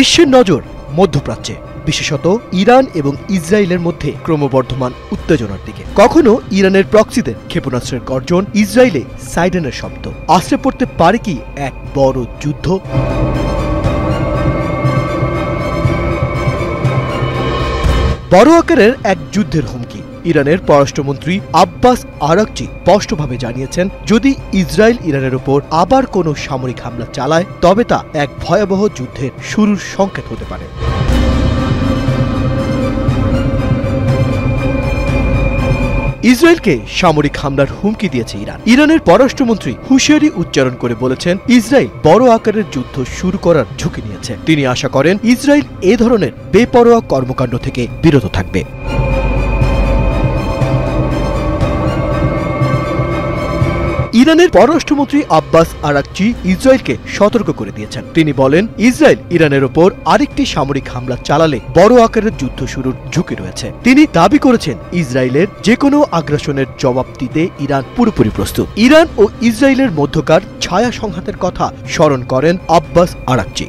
বিশ্বের নজর মধ্যপ্রাচ্যে, বিশেষত ইরান এবং ইসরায়েলের মধ্যে ক্রমবর্ধমান উত্তেজনার দিকে। কখনো ইরানের প্রক্সিদের ক্ষেপণাস্ত্রের গর্জন, ইসরায়েলে সাইরেনের শব্দ। আশ্রে পড়তে পারে কি এক বড় যুদ্ধ? বড় আকারের এক যুদ্ধের হুমকি। ইরানের পররাষ্ট্রমন্ত্রী আব্বাস আরাকচি স্পষ্টভাবে জানিয়েছেন, যদি ইসরায়েল ইরানের উপর আবার কোনো সামরিক হামলা চালায় তবে তা এক ভয়াবহ যুদ্ধের শুরুর সংকেত হতে পারে। ইসরায়েলকে সামরিক হামলার হুমকি দিয়েছে ইরান। ইরানের পররাষ্ট্রমন্ত্রী হুঁশিয়ারি উচ্চারণ করে বলেছেন, ইসরায়েল বড় আকারের যুদ্ধ শুরু করার ঝুঁকি নিয়েছে। তিনি আশা করেন ইসরায়েল এ ধরনের বেপরোয়া কর্মকাণ্ড থেকে বিরত থাকবে। ইরানের পররাষ্ট্রমন্ত্রী আব্বাস আরাকচি ইসরায়েলকে সতর্ক করে দিয়েছেন। তিনি বলেন, ইসরায়েল ইরানের ওপর আরেকটি সামরিক হামলা চালালে বড় আকারের যুদ্ধ শুরুর ঝুঁকি রয়েছে। তিনি দাবি করেছেন, ইসরায়েলের যে কোনো আগ্রাসনের জবাব দিতে ইরান পুরোপুরি প্রস্তুত। ইরান ও ইসরায়েলের মধ্যকার ছায়া সংঘাতের কথা স্মরণ করেন আব্বাস আরাকচি।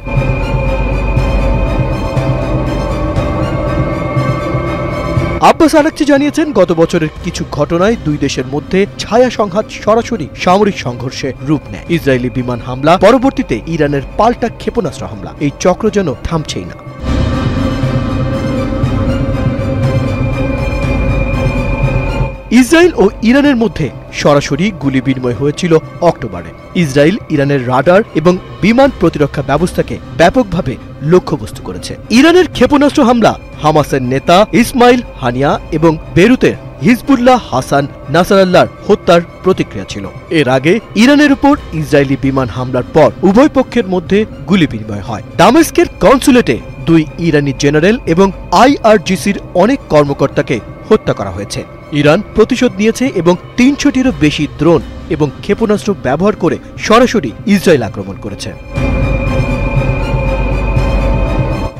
আব্বাস আরাকচি জানিয়েছেন, গত বছরের কিছু ঘটনায় দুই দেশের মধ্যে ছায়া সংঘাত সরাসরি সামরিক সংঘর্ষে রূপ নেয়। ইসরায়েলি বিমান হামলা, পরবর্তীতে ইরানের পাল্টা ক্ষেপণাস্ত্র হামলা, এই চক্র যেন থামছেই না। ইসরায়েল ও ইরানের মধ্যে সরাসরি গুলি বিনিময় হয়েছিল অক্টোবরে। ইসরায়েল ইরানের রাডার এবং বিমান প্রতিরক্ষা ব্যবস্থাকে ব্যাপকভাবে লক্ষ্যবস্তু করেছে। ইরানের ক্ষেপণাস্ত্র হামলা হামাসের নেতা ইসমাইল হানিয়া এবং বেরুতের হিজবুল্লাহ হাসান নাসারাল্লাহর হত্যার প্রতিক্রিয়া ছিল। এর আগে ইরানের উপর ইসরায়েলি বিমান হামলার পর উভয় পক্ষের মধ্যে গুলি বিনিময় হয়। দামেস্কের কনসুলেটে দুই ইরানি জেনারেল এবং আইআরজিসির অনেক কর্মকর্তাকে হত্যা করা হয়েছে। ইরান প্রতিশোধ নিয়েছে এবং ৩০০টিরও বেশি ড্রোন এবং ক্ষেপণাস্ত্র ব্যবহার করে সরাসরি ইসরায়েল আক্রমণ করেছে।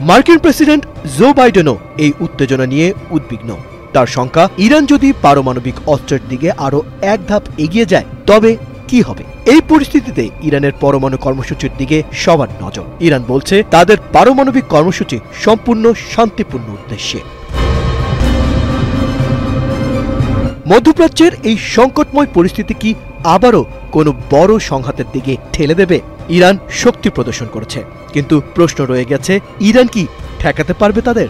মার্কিন প্রেসিডেন্ট জো বাইডেনও এই উত্তেজনা নিয়ে উদ্বিগ্ন। তার শঙ্কা, ইরান যদি পারমাণবিক অস্ত্রের দিকে আরো এক ধাপ এগিয়ে যায় তবে কি হবে? এই পরিস্থিতিতে ইরানের পরমাণু কর্মসূচির দিকে সবার নজর। ইরান বলছে, তাদের পারমাণবিক কর্মসূচি সম্পূর্ণ শান্তিপূর্ণ উদ্দেশ্যে। মধ্যপ্রাচ্যের এই সংকটময় পরিস্থিতি কি আবারও কোনো বড় সংঘাতের দিকে ঠেলে দেবে? ইরান শক্তি প্রদর্শন করেছে, কিন্তু প্রশ্ন রয়ে গেছে, ইরান কি ঠেকাতে পারবে তাদের?